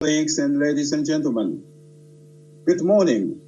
Colleagues and ladies and gentlemen, good morning.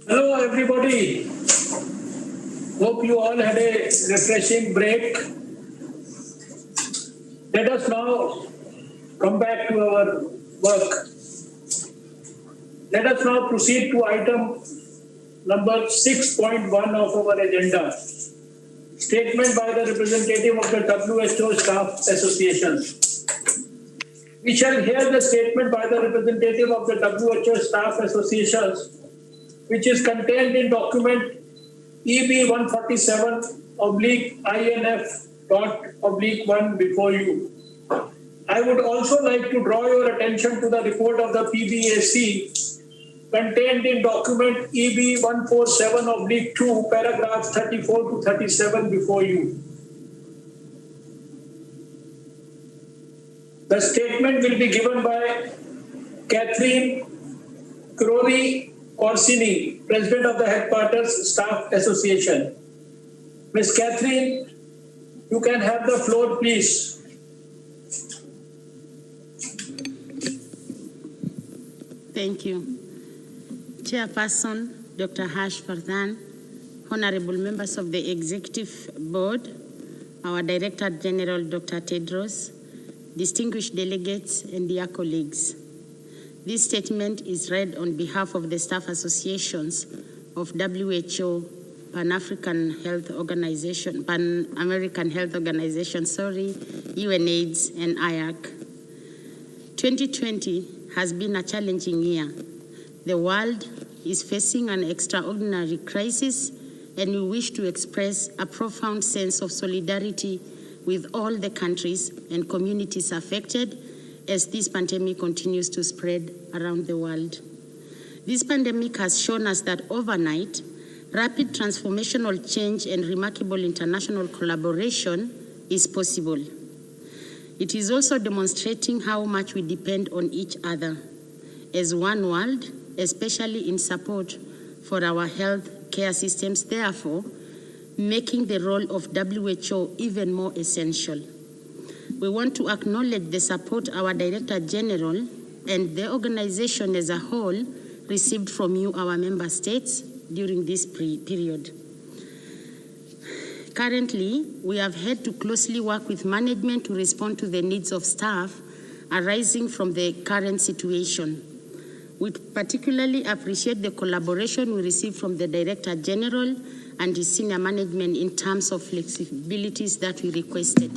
Hello, everybody. Hope you all had a refreshing break. Let us now come back to our work. Let us now proceed to item number 6.1 of our agenda. Statement by the representative of the WHO Staff Association. We shall hear the statement by the representative of the WHO Staff Association, which is contained in document EB 147/INF.1 before you. I would also like to draw your attention to the report of the PBAC contained in document EB 147/2, paragraphs 34 to 37 before you. The statement will be given by Catherine Crowley Orsini, President of the Headquarters Staff Association. Ms. Catherine, you can have the floor, please. Thank you. Chairperson, Dr. Vardhan, honorable members of the Executive Board, our Director General, Dr. Tedros, distinguished delegates, and dear colleagues. This statement is read on behalf of the staff associations of WHO, Pan-American Health Organization, UNAIDS, and IARC. 2020 has been a challenging year. The world is facing an extraordinary crisis, and we wish to express a profound sense of solidarity with all the countries and communities affected as this pandemic continues to spread around the world. This pandemic has shown us that overnight, rapid transformational change and remarkable international collaboration is possible. It is also demonstrating how much we depend on each other as one world, especially in support for our health care systems, therefore making the role of WHO even more essential. We want to acknowledge the support our Director General and the organization as a whole received from you, our member states, during this period. Currently, we have had to closely work with management to respond to the needs of staff arising from the current situation. We particularly appreciate the collaboration we received from the Director General and his senior management in terms of flexibilities that we requested.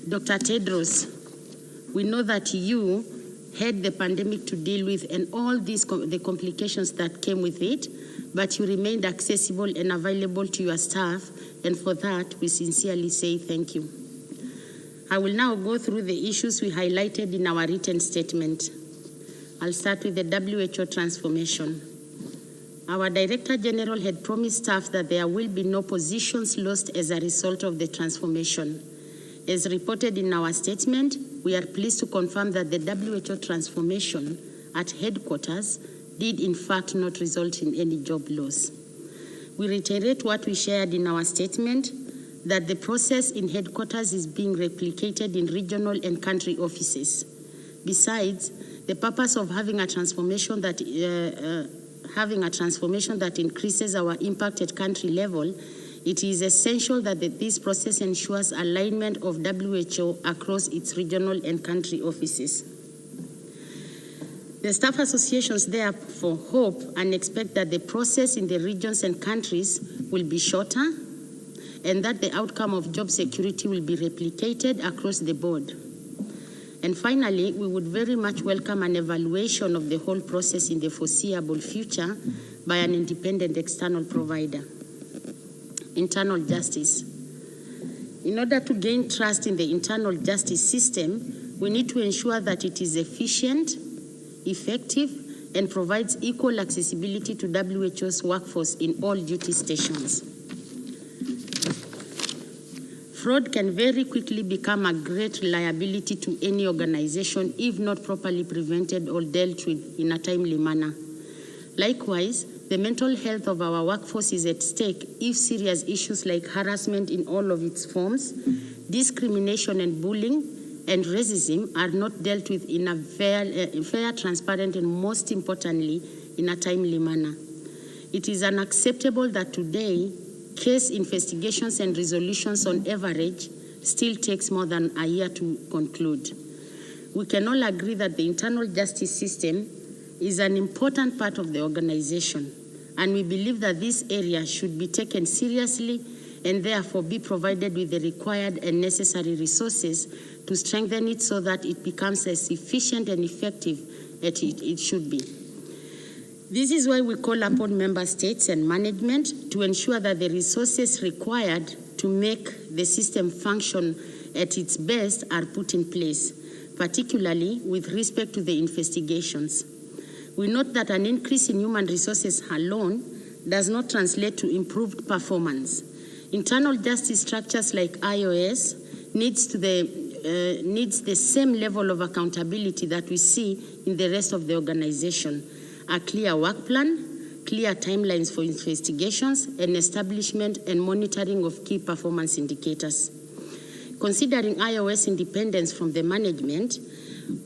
Dr. Tedros, we know that you had the pandemic to deal with and all the complications that came with it, but you remained accessible and available to your staff, and for that, we sincerely say thank you. I will now go through the issues we highlighted in our written statement. I'll start with the WHO transformation. Our Director General had promised staff that there will be no positions lost as a result of the transformation. As reported in our statement, we are pleased to confirm that the WHO transformation at headquarters did in fact not result in any job loss. We reiterate what we shared in our statement, that the process in headquarters is being replicated in regional and country offices. Besides, the purpose of having a transformation that increases our impact at country level, it is essential that this process ensures alignment of WHO across its regional and country offices. The staff associations therefore hope and expect that the process in the regions and countries will be shorter and that the outcome of job security will be replicated across the board. And finally, we would very much welcome an evaluation of the whole process in the foreseeable future by an independent external provider. Internal justice. In order to gain trust in the internal justice system, we need to ensure that it is efficient, effective, and provides equal accessibility to WHO's workforce in all duty stations. Fraud can very quickly become a great liability to any organization if not properly prevented or dealt with in a timely manner. Likewise, the mental health of our workforce is at stake if serious issues like harassment in all of its forms, discrimination and bullying, and racism are not dealt with in a fair, transparent, and most importantly, in a timely manner. It is unacceptable that today, case investigations and resolutions on average still takes more than a year to conclude. We can all agree that the internal justice system is an important part of the organization, and we believe that this area should be taken seriously and therefore be provided with the required and necessary resources to strengthen it so that it becomes as efficient and effective as it should be. This is why we call upon member states and management to ensure that the resources required to make the system function at its best are put in place, particularly with respect to the investigations. We note that an increase in human resources alone does not translate to improved performance. Internal justice structures like IOS needs the same level of accountability that we see in the rest of the organization. A clear work plan, clear timelines for investigations, and establishment and monitoring of key performance indicators. Considering IOS independence from the management,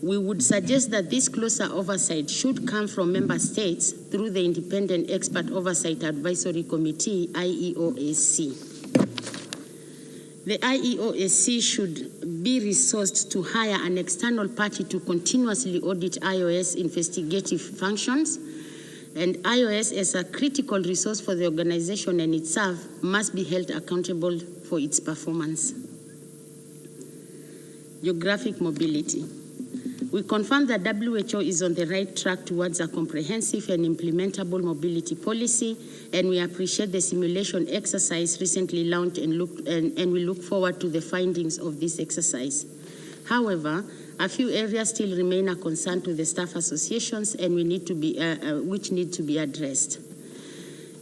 we would suggest that this closer oversight should come from member states through the Independent Expert Oversight Advisory Committee, IEOAC. The IEOAC should be resourced to hire an external party to continuously audit IOS investigative functions, and IOS as a critical resource for the organization and its staff must be held accountable for its performance. Geographic mobility. We confirm that WHO is on the right track towards a comprehensive and implementable mobility policy, and we appreciate the simulation exercise recently launched and we look forward to the findings of this exercise. However, a few areas still remain a concern to the staff associations and which need to be addressed.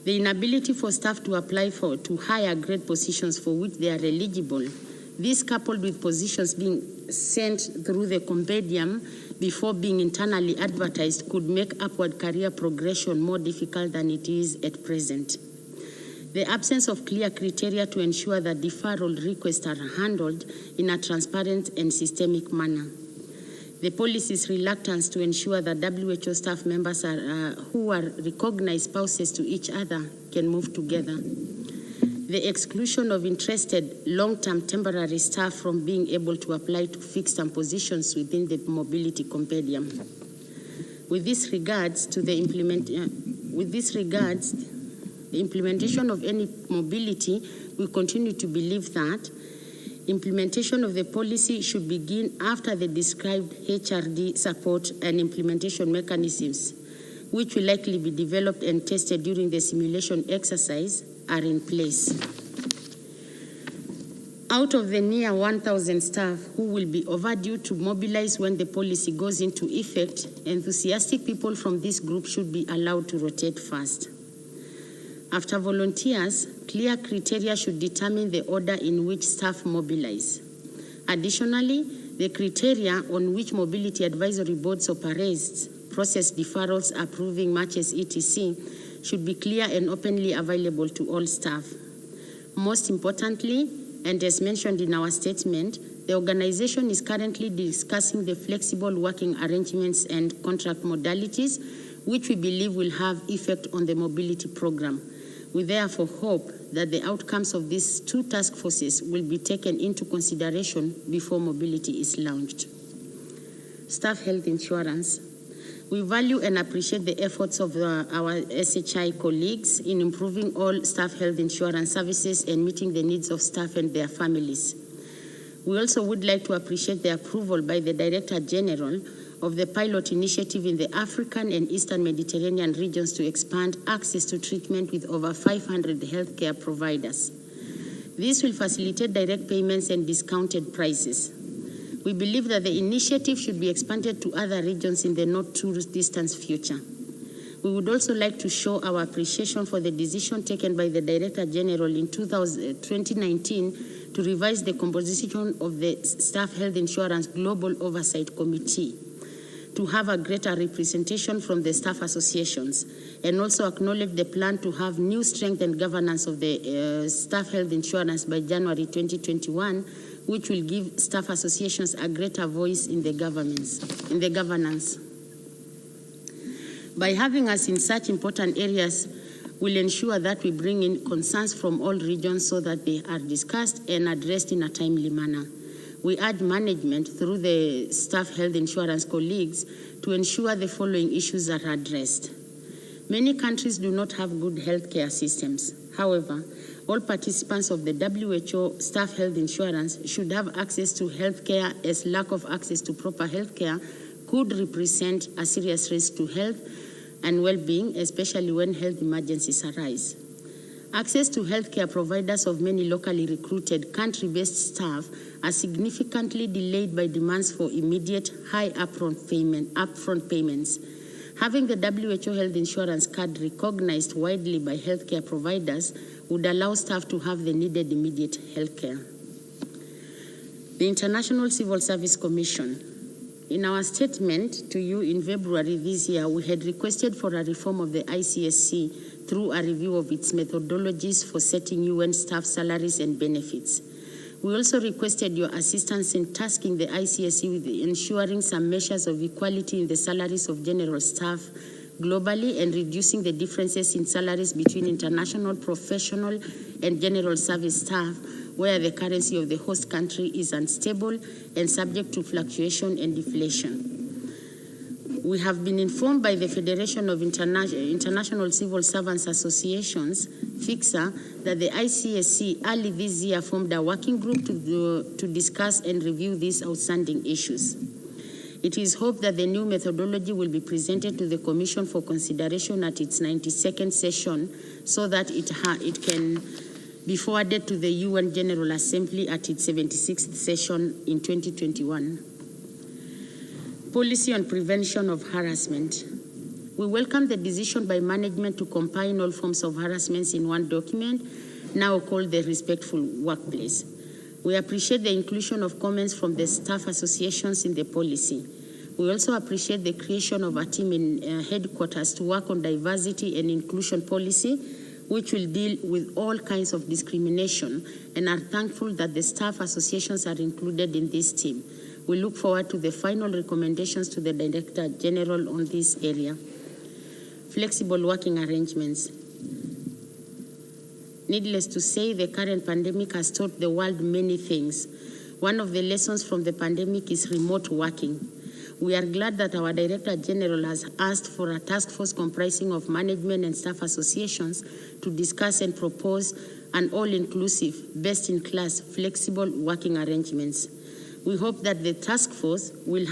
The inability for staff to apply to higher grade positions for which they are eligible. This, coupled with positions being sent through the compendium before being internally advertised, could make upward career progression more difficult than it is at present. The absence of clear criteria to ensure that deferral requests are handled in a transparent and systemic manner. The policy's reluctance to ensure that WHO staff members who are recognized spouses to each other can move together. The exclusion of interested long-term temporary staff from being able to apply to fixed-term positions within the mobility compendium. With this regards, the implementation of any mobility, we continue to believe that implementation of the policy should begin after the described HRD support and implementation mechanisms, which will likely be developed and tested during the simulation exercise, are in place. Out of the near 1,000 staff who will be overdue to mobilize when the policy goes into effect, enthusiastic people from this group should be allowed to rotate first. After volunteers, clear criteria should determine the order in which staff mobilize. Additionally, the criteria on which mobility advisory boards operate, process deferrals, approving matches, etc., should be clear and openly available to all staff. Most importantly, and as mentioned in our statement, the organization is currently discussing the flexible working arrangements and contract modalities, which we believe will have effect on the mobility program. We therefore hope that the outcomes of these two task forces will be taken into consideration before mobility is launched. Staff health insurance. We value and appreciate the efforts of our SHI colleagues in improving all staff health insurance services and meeting the needs of staff and their families. We also would like to appreciate the approval by the Director General of the pilot initiative in the African and Eastern Mediterranean regions to expand access to treatment with over 500 healthcare providers. This will facilitate direct payments and discounted prices. We believe that the initiative should be expanded to other regions in the not too distant future. We would also like to show our appreciation for the decision taken by the Director General in 2019 to revise the composition of the Staff Health Insurance Global Oversight Committee to have a greater representation from the staff associations, and also acknowledge the plan to have new strength and governance of the staff health insurance by January 2021, which will give staff associations a greater voice in the governance. By having us in such important areas, we'll ensure that we bring in concerns from all regions so that they are discussed and addressed in a timely manner. We urge management through the staff health insurance colleagues to ensure the following issues are addressed. Many countries do not have good healthcare systems. However, all participants of the WHO staff health insurance should have access to healthcare, as lack of access to proper healthcare could represent a serious risk to health and well-being, especially when health emergencies arise. Access to healthcare providers of many locally recruited country-based staff are significantly delayed by demands for immediate high upfront payments. Having the WHO health insurance card recognized widely by healthcare providers would allow staff to have the needed immediate healthcare. The International Civil Service Commission. In our statement to you in February this year, we had requested for a reform of the ICSC through a review of its methodologies for setting UN staff salaries and benefits. We also requested your assistance in tasking the ICSC with ensuring some measures of equality in the salaries of general staff globally and reducing the differences in salaries between international, professional, and general service staff, where the currency of the host country is unstable and subject to fluctuation and deflation. We have been informed by the Federation of International Civil Servants Associations, FICSA, that the ICSC early this year formed a working group to discuss and review these outstanding issues. It is hoped that the new methodology will be presented to the Commission for consideration at its 92nd session so that it can be forwarded to the UN General Assembly at its 76th session in 2021. Policy on prevention of harassment. We welcome the decision by management to combine all forms of harassments in one document, now called the Respectful Workplace. We appreciate the inclusion of comments from the staff associations in the policy. We also appreciate the creation of a team in headquarters to work on diversity and inclusion policy, which will deal with all kinds of discrimination, and are thankful that the staff associations are included in this team. We look forward to the final recommendations to the Director General on this area. Flexible working arrangements. Needless to say, the current pandemic has taught the world many things. One of the lessons from the pandemic is remote working. We are glad that our Director General has asked for a task force comprising of management and staff associations to discuss and propose an all-inclusive, best-in-class, flexible working arrangements. We hope that the task force will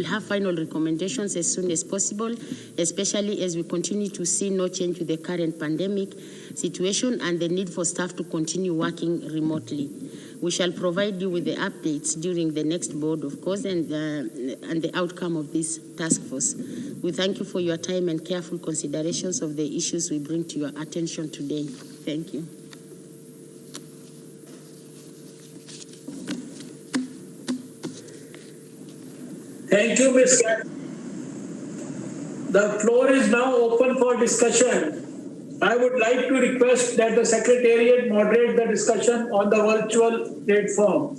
have final recommendations as soon as possible, especially as we continue to see no change to the current pandemic situation and the need for staff to continue working remotely. We shall provide you with the updates during the next board, of course, and the outcome of this task force. We thank you for your time and careful considerations of the issues we bring to your attention today. Thank you. Thank you, Ms. Kat. The floor is now open for discussion. I would like to request that the Secretariat moderate the discussion on the virtual platform.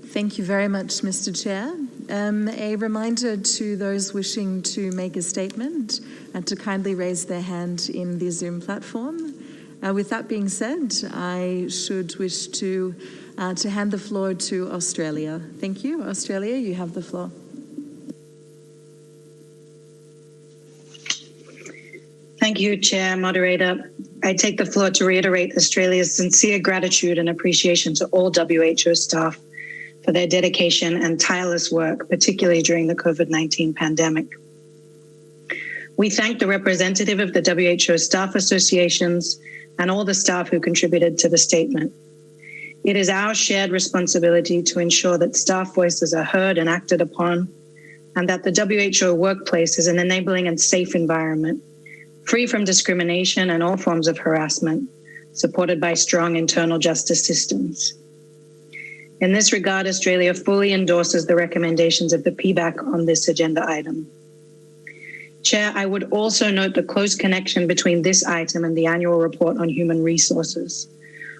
Thank you very much, Mr. Chair. A reminder to those wishing to make a statement and to kindly raise their hand in the Zoom platform. With that being said, I should wish to hand the floor to Australia. Thank you. Australia, you have the floor. Thank you, Chair, Moderator. I take the floor to reiterate Australia's sincere gratitude and appreciation to all WHO staff for their dedication and tireless work, particularly during the COVID-19 pandemic. We thank the representative of the WHO staff associations and all the staff who contributed to the statement. It is our shared responsibility to ensure that staff voices are heard and acted upon, and that the WHO workplace is an enabling and safe environment, free from discrimination and all forms of harassment, supported by strong internal justice systems. In this regard, Australia fully endorses the recommendations of the PBAC on this agenda item. Chair, I would also note the close connection between this item and the annual report on human resources.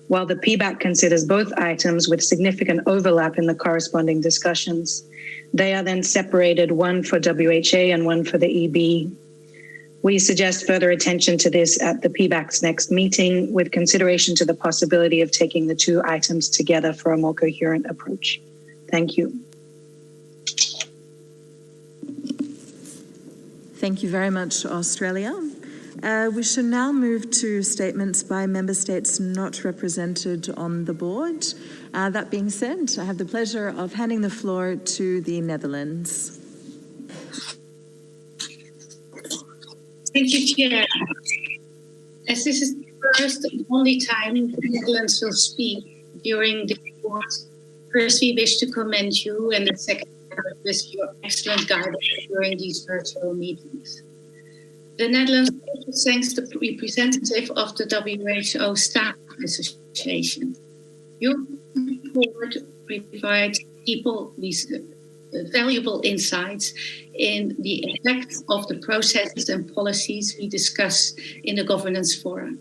While the PBAC considers both items with significant overlap in the corresponding discussions, they are then separated, one for WHA and one for the EB. We suggest further attention to this at the PBAC's next meeting, with consideration to the possibility of taking the two items together for a more coherent approach. Thank you. Thank you very much, Australia. We shall now move to statements by member states not represented on the board. That being said, I have the pleasure of handing the floor to the Netherlands. Thank you, Chair. As this is the first and only time the Netherlands will speak during the report, first we wish to commend you and the Secretary with your excellent guidance during these virtual meetings. The Netherlands also thanks the representative of the WHO Staff Association. Your report provides people with valuable insights in the effect of the processes and policies we discuss in the governance forum.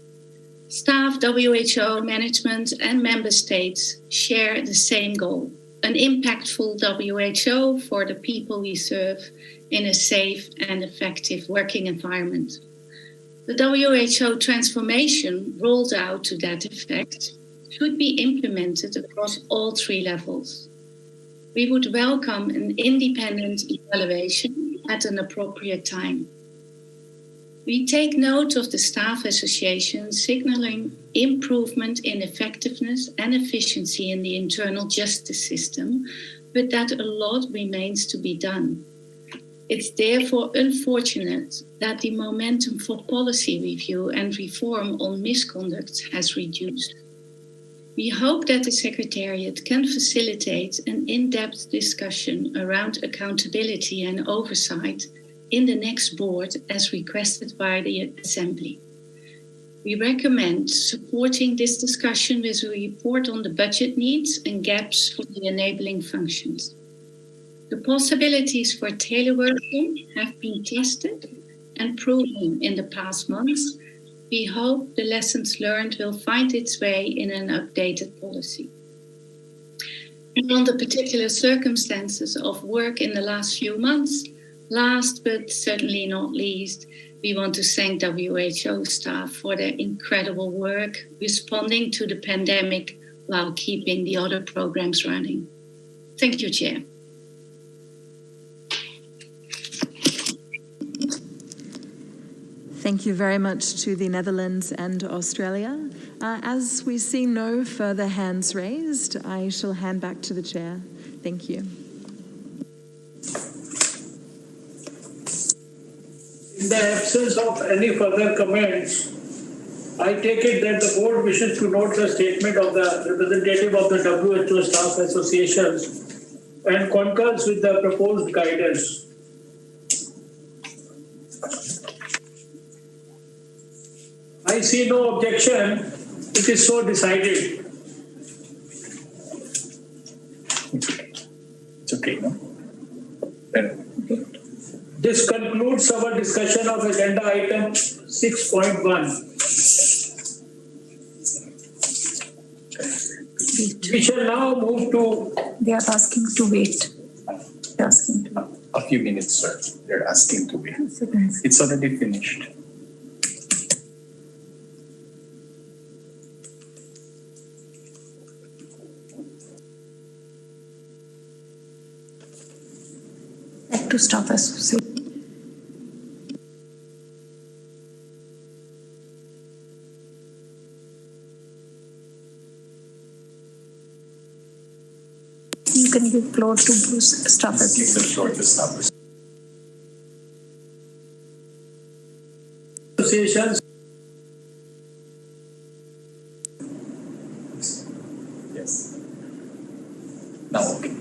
Staff, WHO, management, and member states share the same goal: an impactful WHO for the people we serve in a safe and effective working environment. The WHO transformation rolled out to that effect should be implemented across all three levels. We would welcome an independent evaluation at an appropriate time. We take note of the Staff Association signaling improvement in effectiveness and efficiency in the internal justice system, but that a lot remains to be done. It's therefore unfortunate that the momentum for policy review and reform on misconduct has reduced. We hope that the Secretariat can facilitate an in-depth discussion around accountability and oversight in the next board as requested by the Assembly. We recommend supporting this discussion with a report on the budget needs and gaps for the enabling functions. The possibilities for teleworking have been tested and proven in the past months. We hope the lessons learned will find its way in an updated policy. And on the particular circumstances of work in the last few months, last but certainly not least, we want to thank WHO staff for their incredible work responding to the pandemic while keeping the other programs running. Thank you, Chair. Thank you very much to the Netherlands and Australia. As we see no further hands raised, I shall hand back to the Chair. Thank you. In the absence of any further comments, I take it that the board wishes to note the statement of the representative of the WHO Staff Associations and concurs with the proposed guidance. I see no objection. It is so decided. It's okay, no? This concludes our discussion of agenda item 6.1. We shall now move to... They are asking to wait. They're asking to wait. A few minutes, sir. They're asking to wait. It's already finished. Back to Staff Association. You can give floor to Bruce, Staff Give the Association. floor to staff. Associations. Yes. Now, okay.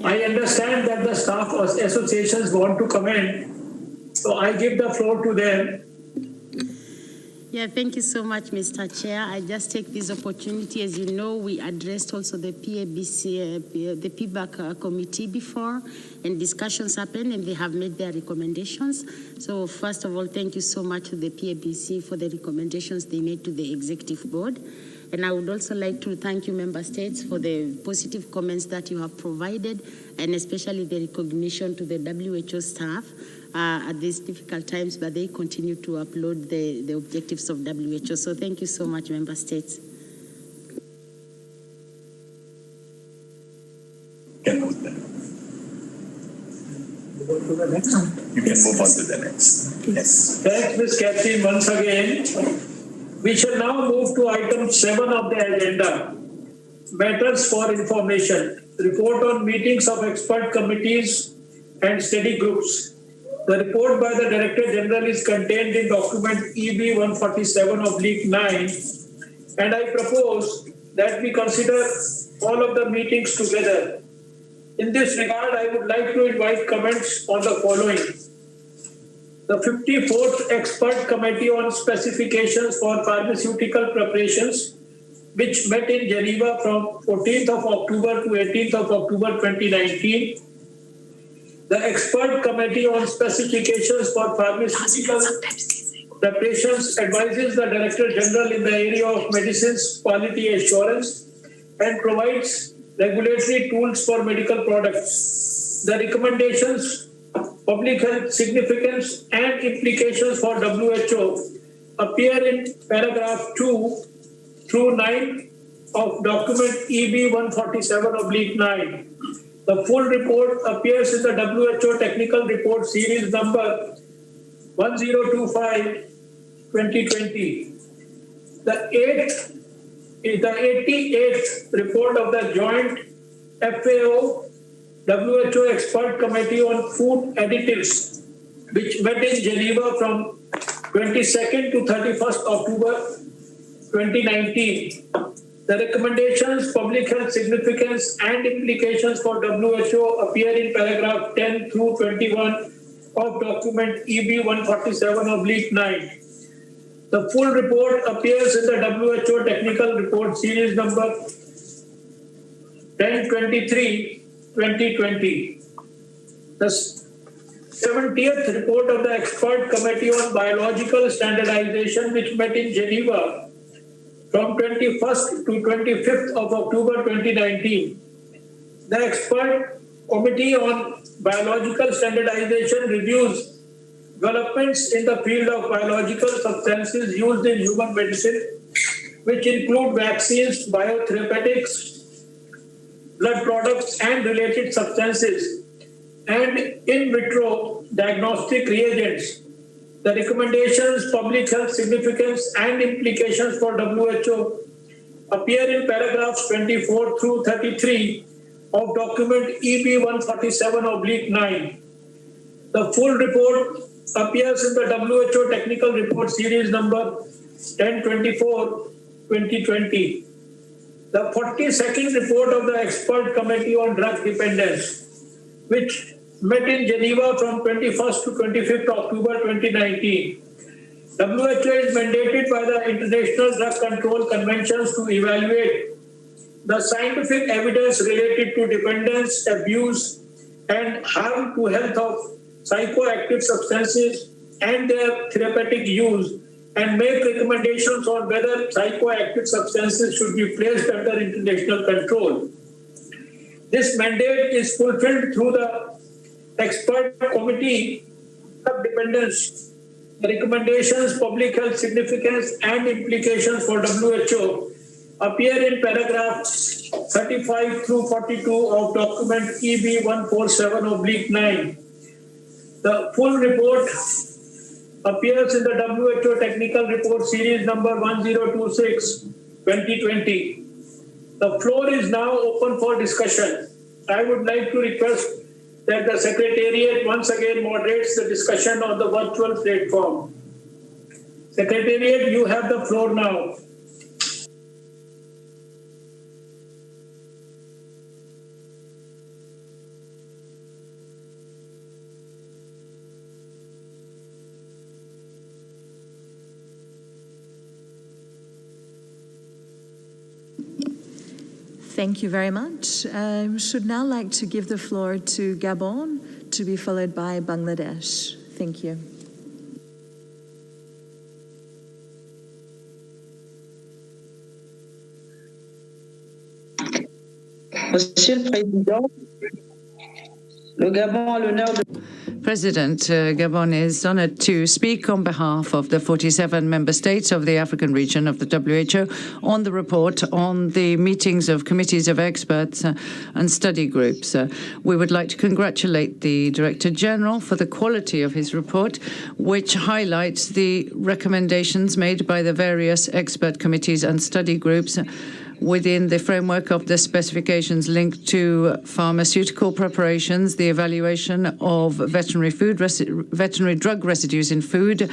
I understand that the staff associations want to comment, so I give the floor to them. Yeah, thank you so much, Mr. Chair. I just take this opportunity. As you know, we addressed also the PABC, the PBAC committee before, and discussions happened, and they have made their recommendations. So first of all, thank you so much to the PABC for the recommendations they made to the executive board. And I would also like to thank you, member states, for the positive comments that you have provided, and especially the recognition to the WHO staff at these difficult times, but they continue to upload the objectives of WHO. So thank you so much, member states. Can move then. You can move on to the next. Yes. Thanks, Ms. Catherine, once again. We shall now move to item 7 of the agenda, matters for information, report on meetings of expert committees and study groups. The report by the Director General is contained in document EB 147/9, and I propose that we consider all of the meetings together. In this regard, I would like to invite comments on the following. The 54th Expert Committee on Specifications for Pharmaceutical Preparations, which met in Geneva from 14th of October to 18th of October 2019. The Expert Committee on Specifications for Pharmaceutical Preparations advises the Director General in the area of medicines quality assurance and provides regulatory tools for medical products. The recommendations, public health significance and implications for WHO appear in paragraph 2 through 9 of document EB 147/9. The full report appears in the WHO Technical Report Series number 1025/2020. The 88th report of the joint FAO WHO Expert Committee on Food Additives, which met in Geneva from 22nd to 31st October 2019. The recommendations, public health significance and implications for WHO appear in paragraph 10 through 21 of document EB 147/9. The full report appears in the WHO Technical Report Series number 1023/2020. The 70th report of the Expert Committee on Biological Standardization, which met in Geneva from 21st to 25th of October 2019. The Expert Committee on Biological Standardization reviews developments in the field of biological substances used in human medicine, which include vaccines, biotherapeutics, blood products and related substances, and in vitro diagnostic reagents. The recommendations, public health significance and implications for WHO appear in paragraphs 24 through 33 of document EB 147/9. The full report appears in the WHO Technical Report Series number 1024/2020. The 42nd report of the Expert Committee on Drug Dependence, which met in Geneva from 21st to 25th October 2019. WHO is mandated by the International Drug Control Conventions to evaluate the scientific evidence related to dependence, abuse, and harm to health of psychoactive substances and their therapeutic use, and make recommendations on whether psychoactive substances should be placed under international control. This mandate is fulfilled through the Expert Committee of Dependence. The recommendations, public health significance and implications for WHO appear in paragraph 35 through 42 of document EB 147/9. The full report appears in the WHO Technical Report Series number 1026/2020. The floor is now open for discussion. I would like to request that the Secretariat once again moderates the discussion on the virtual platform. Secretariat, you have the floor now. Thank you very much. I should now like to give the floor to Gabon, to be followed by Bangladesh. Thank you. Monsieur le Président, le Gabon a l'honneur de... President, Gabon is honored to speak on behalf of the 47 member states of the African region of the WHO on the report on the meetings of committees of experts and study groups. We would like to congratulate the Director General for the quality of his report, which highlights the recommendations made by the various expert committees and study groups within the framework of the specifications linked to pharmaceutical preparations, the evaluation of veterinary drug residues in food,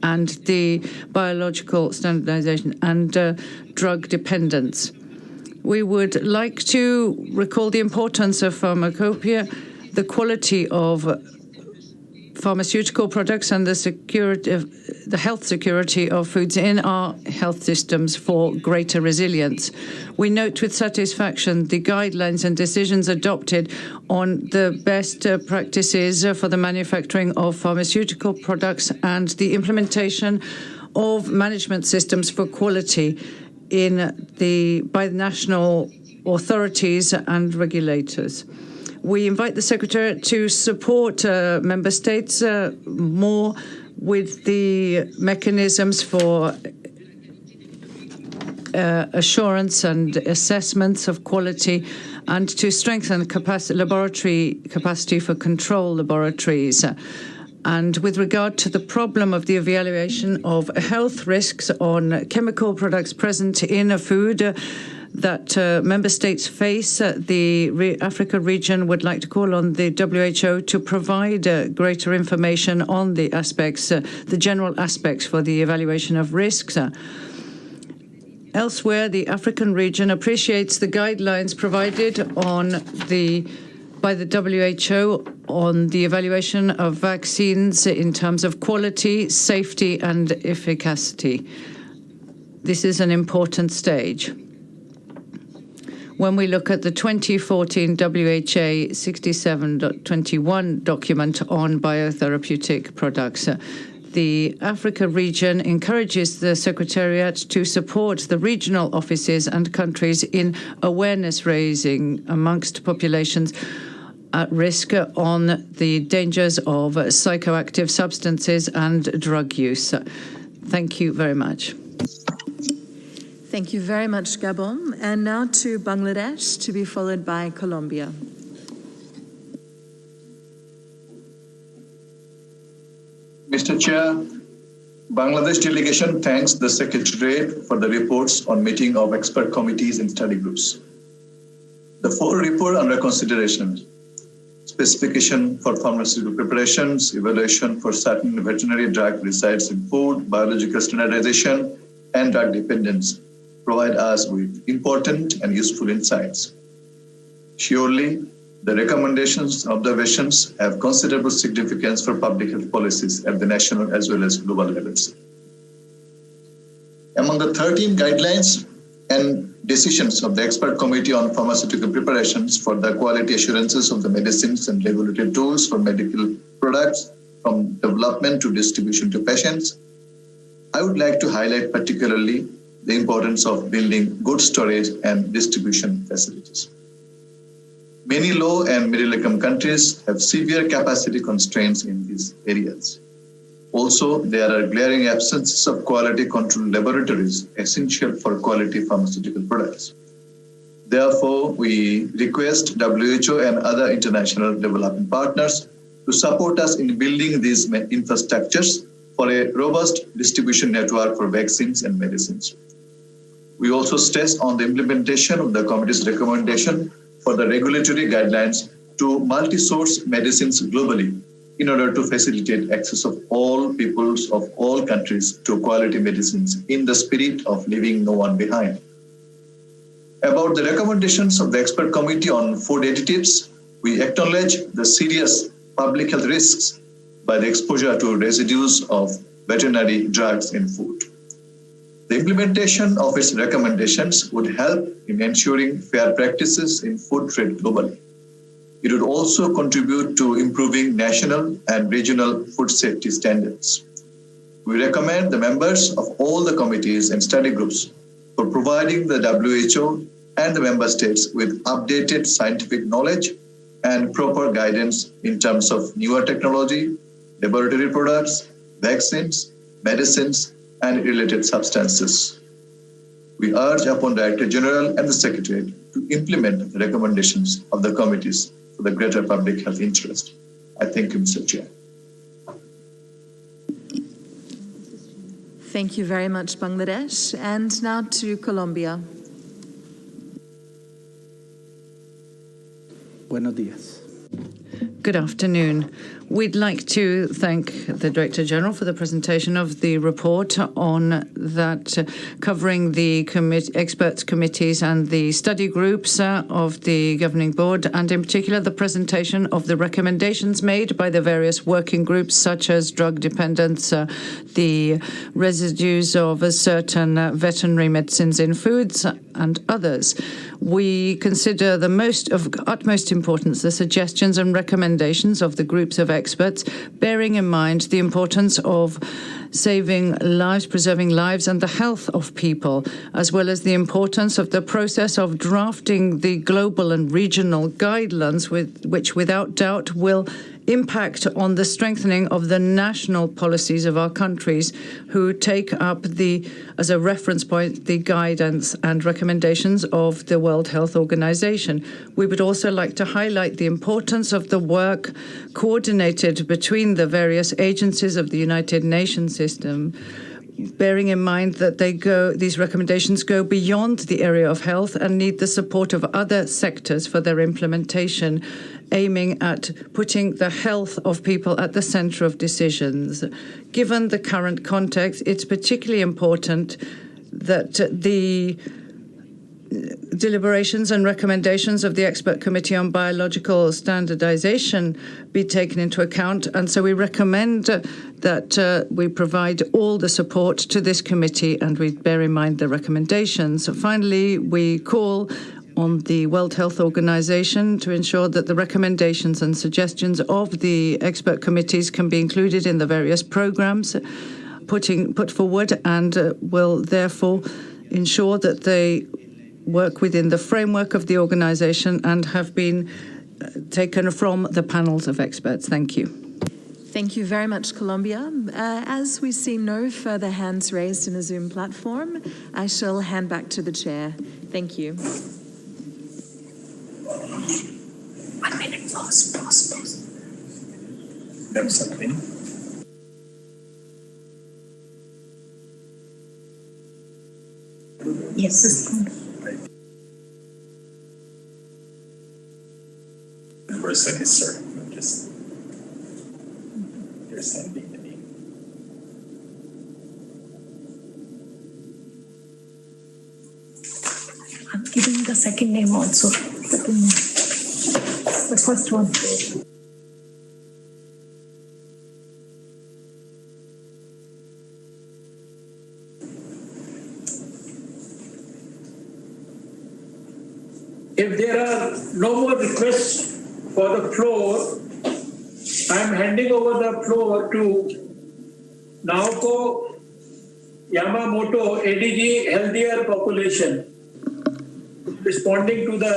and the biological standardization and drug dependence. We would like to recall the importance of pharmacopoeia, the quality of pharmaceutical products, and the security of the health security of foods in our health systems for greater resilience. We note with satisfaction the guidelines and decisions adopted on the best practices for the manufacturing of pharmaceutical products and the implementation of management systems for quality by the national authorities and regulators. We invite the Secretariat to support member states more with the mechanisms for assurance and assessments of quality, and to strengthen laboratory capacity for control laboratories. And with regard to the problem of the evaluation of health risks on chemical products present in a food that member states face, the Africa region would like to call on the WHO to provide greater information on the aspects, the general aspects for the evaluation of risks. Elsewhere, the African region appreciates the guidelines provided by the WHO on the evaluation of vaccines in terms of quality, safety, and efficacy. This is an important stage. When we look at the 2014 WHA 67.21 document on biotherapeutic products, the Africa region encourages the Secretariat to support the regional offices and countries in awareness raising amongst populations at risk on the dangers of psychoactive substances and drug use. Thank you very much. Thank you very much, Gabon. And now to Bangladesh, to be followed by Colombia. Mr. Chair, Bangladesh delegation thanks the Secretariat for the reports on meeting of expert committees and study groups. The full report under consideration: specification for pharmaceutical preparations, evaluation for certain veterinary drug resides in food, biological standardization, and drug dependence, provide us with important and useful insights. Surely, the recommendations and observations have considerable significance for public health policies at the national as well as global levels. Among the 13 guidelines and decisions of the Expert Committee on Pharmaceutical Preparations for the quality assurances of the medicines and regulatory tools for medical products from development to distribution to patients, I would like to highlight particularly the importance of building good storage and distribution facilities. Many low and middle-income countries have severe capacity constraints in these areas. Also, there are glaring absences of quality control laboratories essential for quality pharmaceutical products. Therefore, we request WHO and other international development partners to support us in building these infrastructures for a robust distribution network for vaccines and medicines. We also stress on the implementation of the committee's recommendation for the regulatory guidelines to multi-source medicines globally in order to facilitate access of all peoples of all countries to quality medicines in the spirit of leaving no one behind. About the recommendations of the Expert Committee on Food Additives, we acknowledge the serious public health risks by the exposure to residues of veterinary drugs in food. The implementation of its recommendations would help in ensuring fair practices in food trade globally. It would also contribute to improving national and regional food safety standards. We recommend the members of all the committees and study groups for providing the WHO and the member states with updated scientific knowledge and proper guidance in terms of newer technology, laboratory products, vaccines, medicines, and related substances. We urge upon Director General and the Secretary to implement the recommendations of the committees for the greater public health interest. I thank you, Mr. Chair. Thank you very much, Bangladesh. And now to Colombia. Buenos días. Good afternoon. We'd like to thank the Director General for the presentation of the report on that covering the experts committees and the study groups of the Governing Board, and in particular the presentation of the recommendations made by the various working groups such as drug dependence, the residues of certain veterinary medicines in foods and others. We consider of utmost importance the suggestions and recommendations of the groups of experts, bearing in mind the importance of saving lives, preserving lives, and the health of people, as well as the importance of the process of drafting the global and regional guidelines, which without doubt will impact on the strengthening of the national policies of our countries, who take up as a reference point, the guidance and recommendations of the World Health Organization. We would also like to highlight the importance of the work coordinated between the various agencies of the United Nations system, bearing in mind that these recommendations go beyond the area of health and need the support of other sectors for their implementation, aiming at putting the health of people at the center of decisions. Given the current context, it's particularly important that the deliberations and recommendations of the Expert Committee on Biological Standardization be taken into account, and so we recommend that we provide all the support to this committee and we bear in mind the recommendations. Finally, we call on the World Health Organization to ensure that the recommendations and suggestions of the expert committees can be included in the various programs put forward, and will therefore ensure that they work within the framework of the organization and have been taken from the panels of experts. Thank you. Thank you very much, Colombia. As we see no further hands raised in the Zoom platform, I shall hand back to the chair. Thank you. 1 minute, pause. Have something? Yes. For a second, sir. Just your sending the name. I'm giving the second name also. The first one. If there are no more requests for the floor, I am handing over the floor to Naoko Yamamoto, ADG Healthier Population, responding to the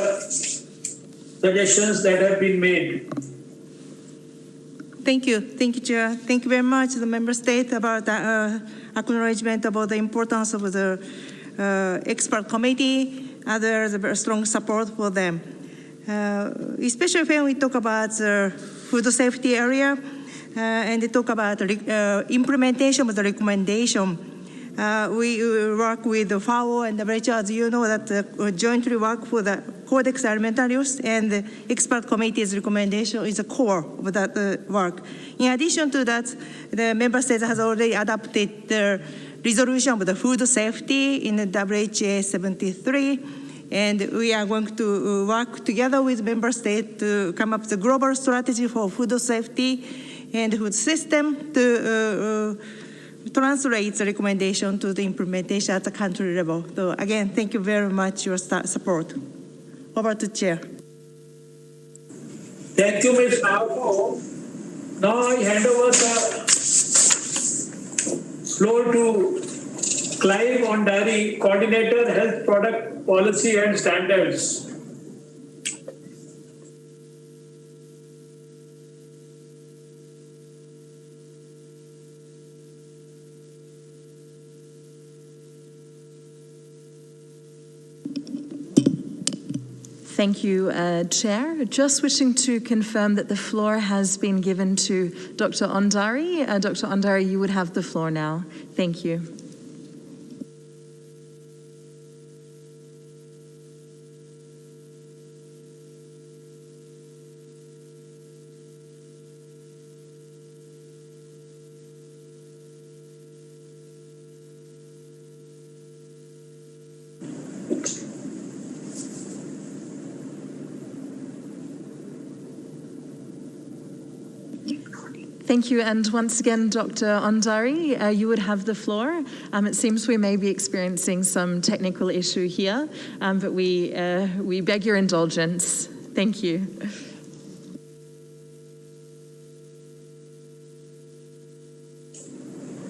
suggestions that have been made. Thank you, Chair. Thank you very much, the member state, about the acknowledgement about the importance of the expert committee. There's a very strong support for them, especially when we talk about the food safety area and they talk about implementation of the recommendation. We work with the FAO and the WHO, as you know, that jointly work for the Codex Alimentarius, and the expert committee's recommendation is the core of that work. In addition to that, the member states has already adopted the resolution of the food safety in the WHA 73, and we are going to work together with member states to come up with a global strategy for food safety and food system to translate the recommendation to the implementation at the country level. So again, thank you very much for your support. Over to Chair. Thank you, Ms. Naoko. Now I hand over the floor to Clive Ondari, Coordinator, Health Product Policy and Standards. Thank you, Chair. Just wishing to confirm that the floor has been given to Dr. Ondari. Dr. Ondari, you would have the floor now. Thank you. Thank you, and once again, Dr. Ondari, you would have the floor. It seems we may be experiencing some technical issue here, but we beg your indulgence. Thank you.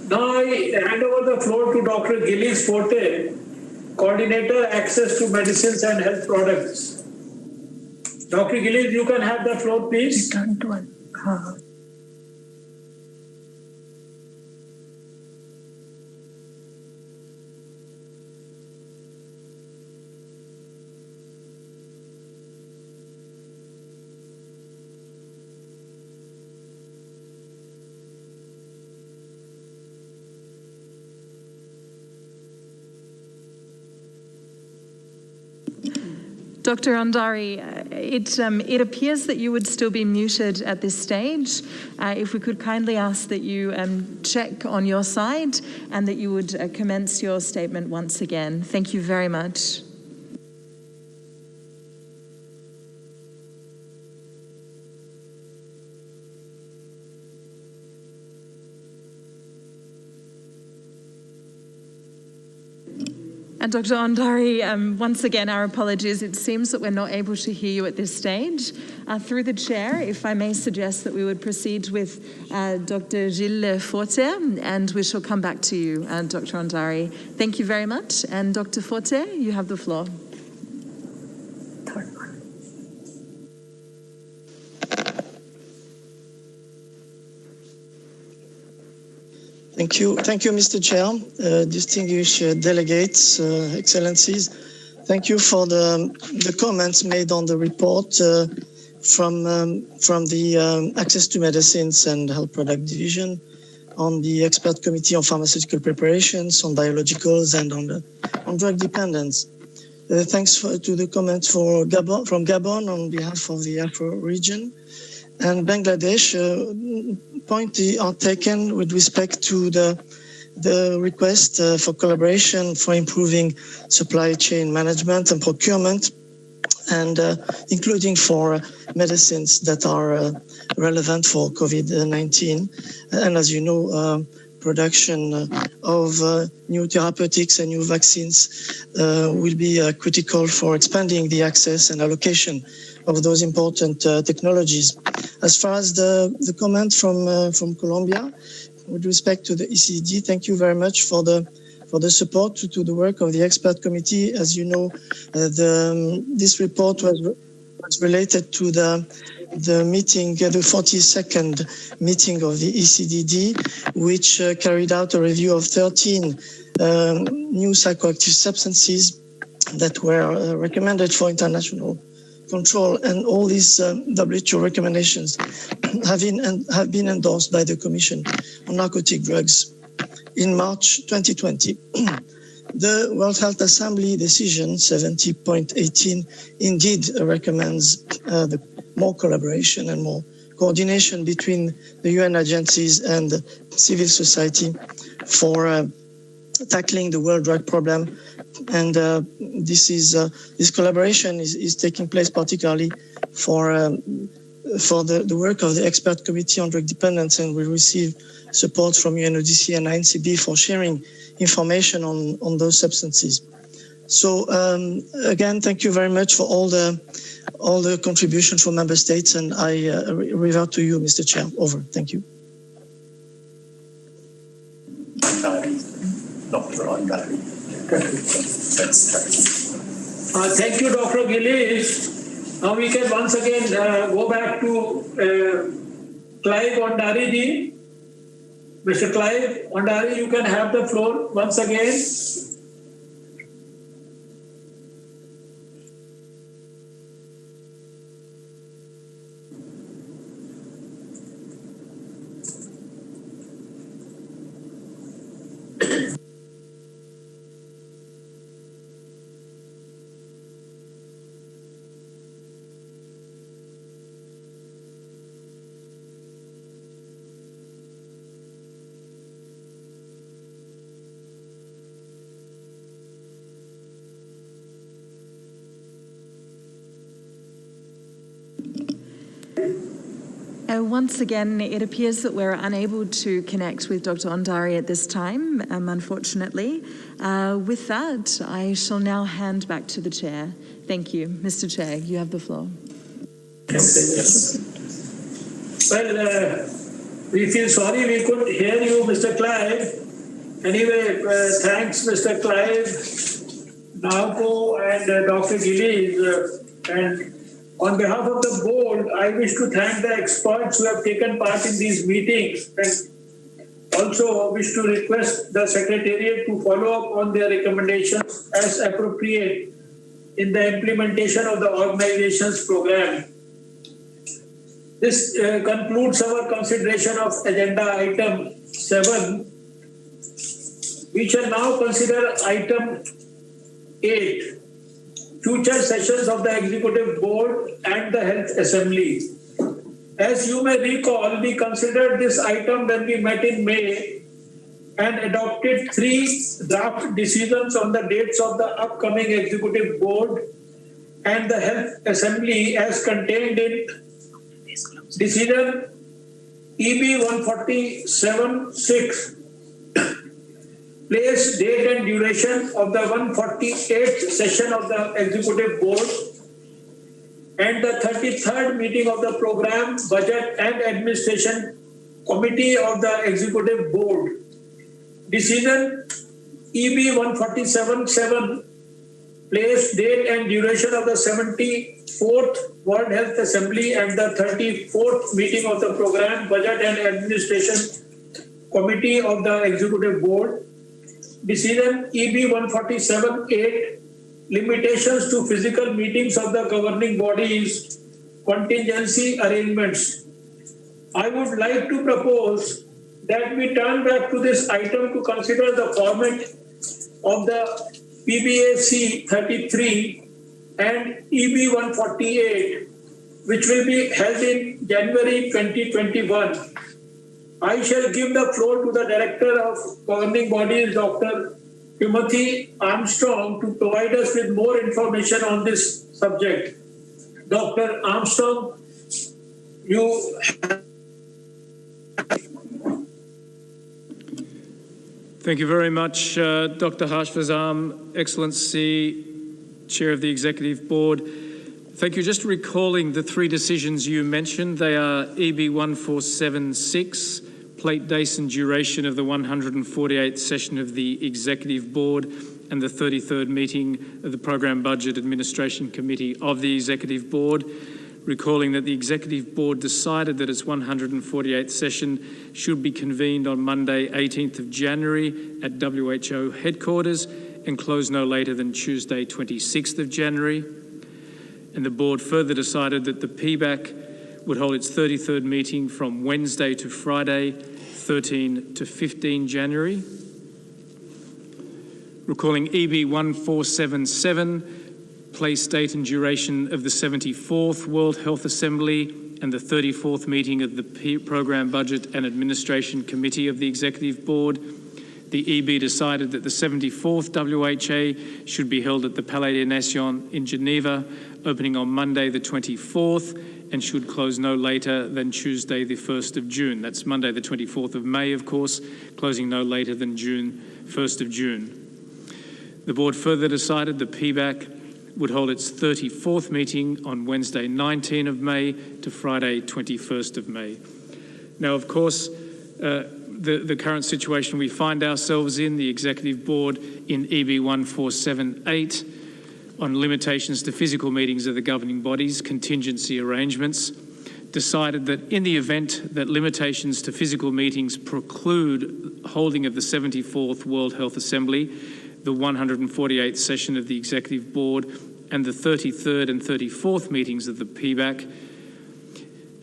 Now I hand over the floor to Dr. Gillies Forte, Coordinator, Access to Medicines and Health Products. Dr. Gillies, you can have the floor, please. Return to Dr. Ondari, it appears that you would still be muted at this stage. If we could kindly ask that you check on your side and that you would commence your statement once again. Thank you very much. And Dr. Ondari, once again, our apologies. It seems that we're not able to hear you at this stage. Through the chair, if I may suggest that we would proceed with Dr. Gilles Forte, and we shall come back to you, Dr. Ondari. Thank you very much. And Dr. Forte, you have the floor. Thank you, Mr. Chair, distinguished delegates, excellencies. Thank you for the comments made on the report from the Access to Medicines and Health Product Division, on the Expert Committee on Pharmaceutical Preparations, on biologicals, and on drug dependence. Thanks to the comments from Gabon on behalf of the Afro region. And Bangladesh, points are taken with respect to the request for collaboration for improving supply chain management and procurement, and including for medicines that are relevant for COVID-19. And as you know, production of new therapeutics and new vaccines will be critical for expanding the access and allocation of those important technologies. As far as the comment from Colombia, with respect to the ECD, thank you very much for the support to the work of the expert committee. As you know, this report was related to the meeting, the 42nd meeting of the ECDD, which carried out a review of 13 new psychoactive substances that were recommended for international control, and all these WHO recommendations have been endorsed by the Commission on Narcotic Drugs in March 2020. The World Health Assembly decision 70.18 indeed recommends more collaboration and more coordination between the UN agencies and civil society for tackling the world drug problem. And this collaboration is taking place particularly for for the work of the expert committee on drug dependence, and we receive support from UNODC and INCB for sharing information on those substances. So again, thank you very much for all the contributions from member states, and I revert to you, Mr. Chair. Over. Thank you. Dr. Andari. Thank you, Dr. Gillies. Now we can once again go back to Clive Ondari ji. Mr. Clive Ondari, you can have the floor once again. Once again, it appears that we're unable to connect with Dr. Ondari at this time, unfortunately. With that, I shall now hand back to the Chair. Thank you. Mr. Chair, you have the floor. Yes. Well, we feel sorry we couldn't hear you, Mr. Clive. Anyway, thanks, Mr. Clive, Nauko, and Dr. Gillies. And on behalf of the board, I wish to thank the experts who have taken part in these meetings, and also wish to request the Secretariat to follow up on their recommendations as appropriate in the implementation of the organization's program. This concludes our consideration of agenda item 7. We shall now consider item 8. Future sessions of the Executive Board and the Health Assembly. As you may recall, we considered this item when we met in May and adopted 3 draft decisions on the dates of the upcoming Executive Board and the Health Assembly as contained in Decision EB 147-6. Place, date and duration of the 148th session of the Executive Board and the 33rd meeting of the Program, Budget and Administration Committee of the Executive Board. Decision EB 147-7. Place, date and duration of the 74th World Health Assembly and the 34th meeting of the Program, Budget and Administration Committee of the Executive Board. Decision EB 147-8, limitations to physical meetings of the governing bodies, contingency arrangements. I would like to propose that we turn back to this item to consider the format of the PBAC 33 and EB 148, which will be held in January 2021. I shall give the floor to the Director of Governing Bodies, Dr. Timothy Armstrong, to provide us with more information on this subject. Dr. Armstrong, you have... Thank you very much, Dr. Harshvardhan, Excellency, Chair of the Executive Board. Thank you. Just recalling the 3 decisions you mentioned, they are EB 147-6, plate dates and duration of the 148th session of the Executive Board and the 33rd meeting of the Program Budget Administration Committee of the Executive Board. Recalling that the Executive Board decided that its 148th session should be convened on Monday, 18th of January at WHO headquarters and close no later than Tuesday, 26th of January. And the Board further decided that the PBAC would hold its 33rd meeting from Wednesday to Friday, 13 to 15 January. Recalling EB 147-7, place, date and duration of the 74th World Health Assembly and the 34th meeting of the Program Budget and Administration Committee of the Executive Board. The EB decided that the 74th WHA should be held at the Palais des Nations in Geneva, opening on Monday the 24th and should close no later than Tuesday, the 1st of June. That's Monday, the 24th of May, of course, closing no later than 1st of June. The board further decided the PBAC would hold its 34th meeting on Wednesday, 19 of May to Friday, 21st of May. Now, of course, the current situation we find ourselves in, the Executive Board in EB 1478 on limitations to physical meetings of the governing bodies, contingency arrangements, decided that in the event that limitations to physical meetings preclude holding of the 74th World Health Assembly, the 148th session of the Executive Board, and the 33rd and 34th meetings of the PBAC,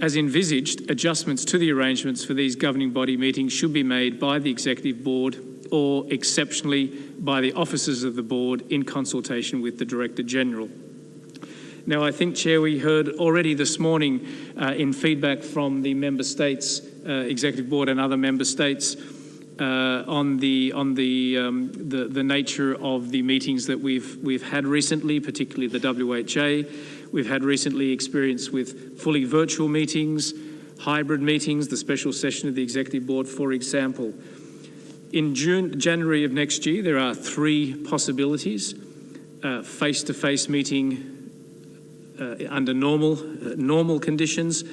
as envisaged, adjustments to the arrangements for these governing body meetings should be made by the Executive Board or, exceptionally, by the officers of the Board in consultation with the Director General. Now, I think, Chair, we heard already this morning in feedback from the Member States, Executive Board and other Member States, on the nature of the meetings that we've had recently, particularly the WHA. We've had recently experience with fully virtual meetings, hybrid meetings, the special session of the Executive Board, for example. In January of next year, there are three possibilities: face-to-face meeting under normal conditions,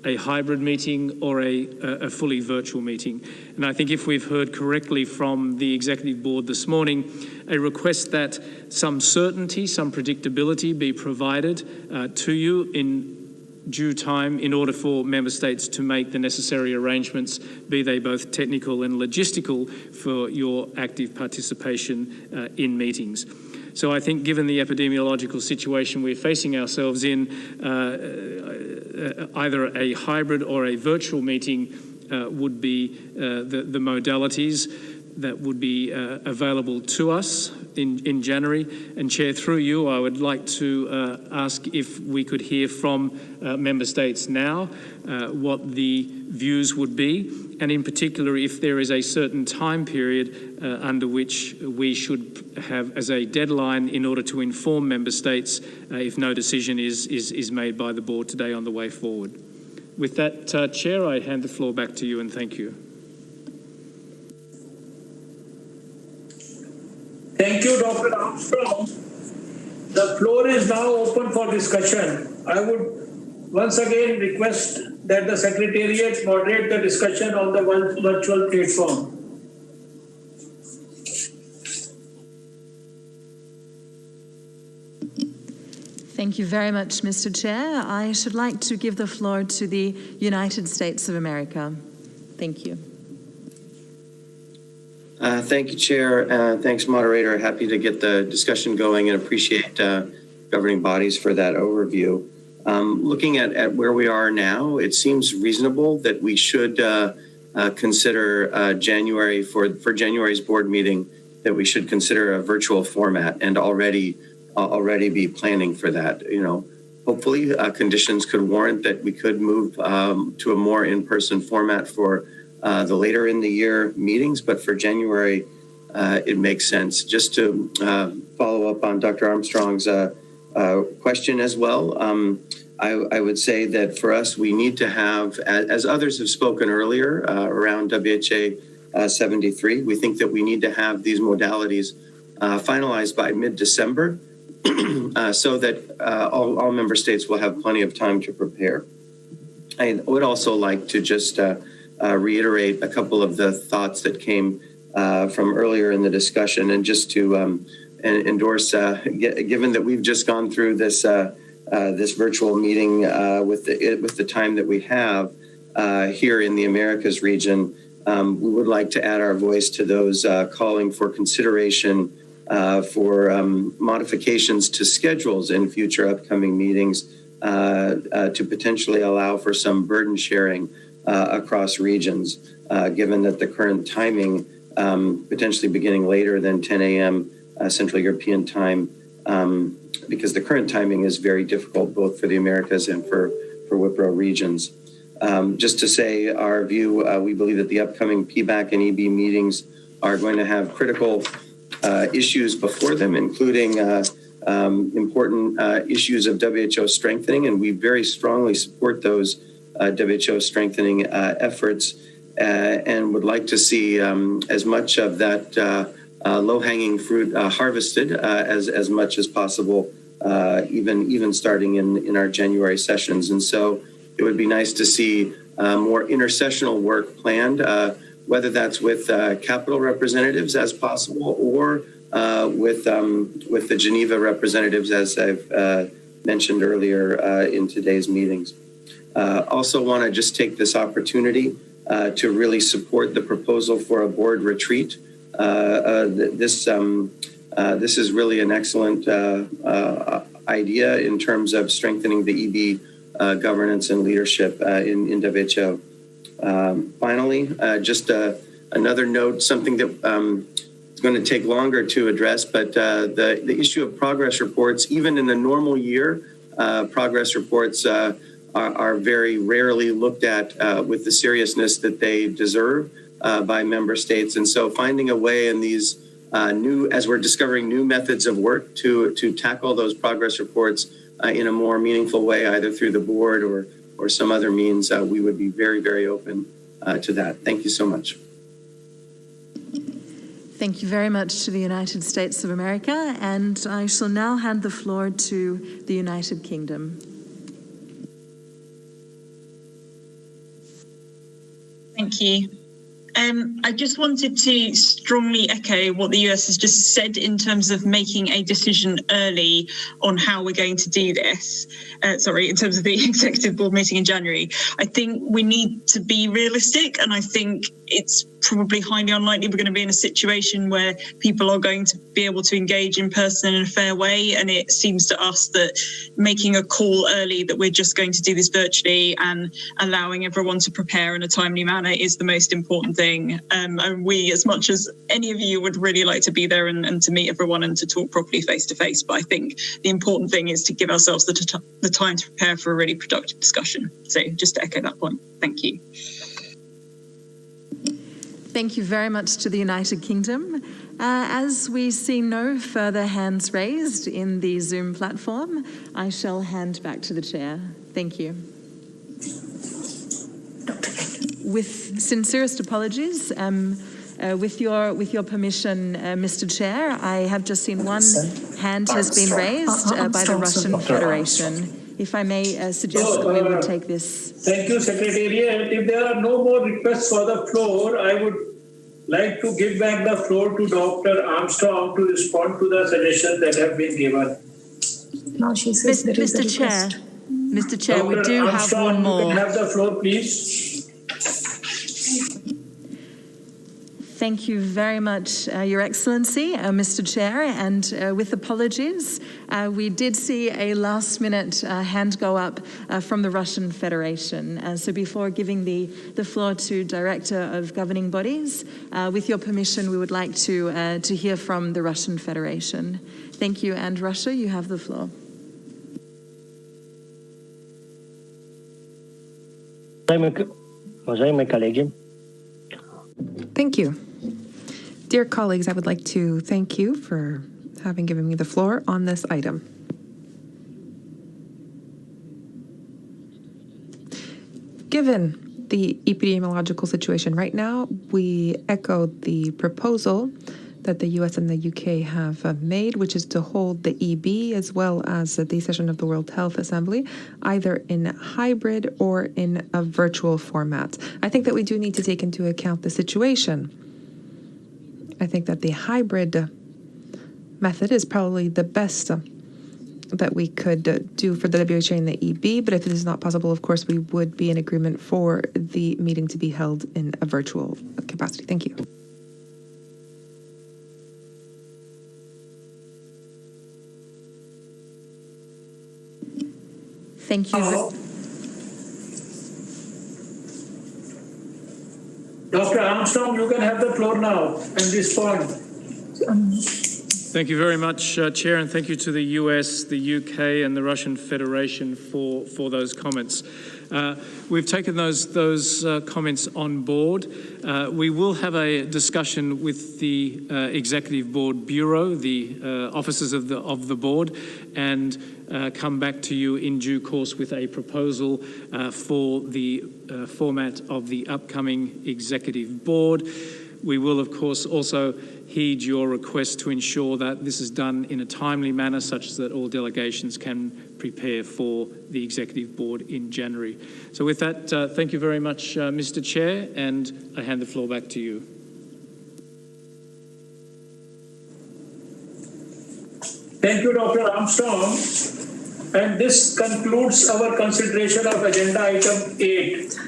a hybrid meeting, or a fully virtual meeting. And I think if we've heard correctly from the Executive Board this morning, a request that some certainty, some predictability be provided to you in due time in order for Member States to make the necessary arrangements, be they both technical and logistical, for your active participation in meetings. So I think given the epidemiological situation we're facing ourselves in, either a hybrid or a virtual meeting would be the modalities that would be available to us in January. And Chair, through you, I would like to ask if we could hear from Member States now what the views would be, and in particular if there is a certain time period under which we should have as a deadline in order to inform Member States if no decision is made by the Board today on the way forward. With that, Chair, I hand the floor back to you and thank you. Thank you, Dr. Armstrong. The floor is now open for discussion. I would once again request that the Secretariat moderate the discussion on the virtual platform. Thank you very much, Mr. Chair. I should like to give the floor to the United States of America. Thank you. Thank you, Chair. Thanks, Moderator. Happy to get the discussion going and appreciate governing bodies for that overview. Looking at where we are now, it seems reasonable that we should consider January for January's board meeting, that we should consider a virtual format and already be planning for that. You know, hopefully conditions could warrant that we could move to a more in-person format for the later in the year meetings, but for January, it makes sense. Just to follow up on Dr. Armstrong's question as well, I would say that for us, we need to have, as others have spoken earlier around WHA 73, we think that we need to have these modalities finalized by mid-December so that all member states will have plenty of time to prepare. I would also like to just reiterate a couple of the thoughts that came from earlier in the discussion, and just to endorse, given that we've just gone through this this virtual meeting with the time that we have here in the Americas region, we would like to add our voice to those calling for consideration for modifications to schedules in future upcoming meetings to potentially allow for some burden sharing across regions, given that the current timing, potentially beginning later than 10 a.m. Central European time, because the current timing is very difficult both for the Americas and for WIPRO regions. Just to say our view, we believe that the upcoming PBAC and EB meetings are going to have critical issues before them, including important issues of WHO strengthening, and we very strongly support those WHO strengthening efforts, and would like to see as much of that low-hanging fruit harvested as much as possible, even starting in our January sessions. And so it would be nice to see more intersessional work planned, whether that's with capital representatives as possible or with the Geneva representatives, as I've mentioned earlier in today's meetings. Also want to just take this opportunity to really support the proposal for a board retreat. This is really an excellent idea in terms of strengthening the EB governance and leadership in WHO. Finally, just another note, something that is going to take longer to address, but the issue of progress reports, even in a normal year, progress reports are very rarely looked at with the seriousness that they deserve by member states. And so finding a way in these as we're discovering new methods of work to tackle those progress reports in a more meaningful way, either through the board or some other means, we would be very, very open to that. Thank you so much. Thank you very much to the United States of America, and I shall now hand the floor to the United Kingdom. Thank you. I just wanted to strongly echo what the US has just said in terms of making a decision early on how we're going to do this. In terms of the executive board meeting in January. I think we need to be realistic, and I think it's probably highly unlikely we're going to be in a situation where people are going to be able to engage in person in a fair way. And it seems to us that making a call early that we're just going to do this virtually and allowing everyone to prepare in a timely manner is the most important thing. And we, as much as any of you, would really like to be there and to meet everyone and to talk properly face to face. But I think the important thing is to give ourselves the time to prepare for a really productive discussion. So just to echo that point, thank you. Thank you very much to the United Kingdom. As we see no further hands raised in the Zoom platform, I shall hand back to the chair. Thank you. With sincerest apologies, with your permission, Mr. Chair, I have just seen one hand has been raised by the Russian Federation. If I may suggest that we would take this. Thank you, Secretariat. If there are no more requests for the floor, I would like to give back the floor to Dr. Armstrong to respond to the suggestions that have been given. No, she says there is a request. Mr. Chair, Dr. we do Armstrong, have one more. You can have the floor, please. Thank you very much, Your Excellency, Mr. Chair, and with apologies, we did see a last-minute hand go up from the Russian Federation. So before giving the floor to Director of Governing Bodies, with your permission, we would like to hear from the Russian Federation. Thank you, and Russia, you have the floor. Уважаемые коллеги. Thank you. Dear colleagues, I would like to thank you for having given me the floor on this item. Given the epidemiological situation right now, we echo the proposal that the US and the UK have made, which is to hold the EB as well as the session of the World Health Assembly, either in hybrid or in a virtual format. I think that we do need to take into account the situation. I think that the hybrid method is probably the best that we could do for the WHO and the EB, but if it is not possible, of course, we would be in agreement for the meeting to be held in a virtual capacity. Thank you. Thank you. Dr. Armstrong, you can have the floor now and respond. Thank you very much, Chair, and thank you to the US, the UK and the Russian Federation for those comments. We've taken those comments on board. We will have a discussion with the Executive Board Bureau, the officers of the board, and come back to you in due course with a proposal for the format of the upcoming Executive Board. We will, of course, also heed your request to ensure that this is done in a timely manner such that all delegations can prepare for the Executive Board in January. So with that, thank you very much, Mr. Chair, and I hand the floor back to you. Thank you, Dr. Armstrong. And this concludes our consideration of Agenda Item 8.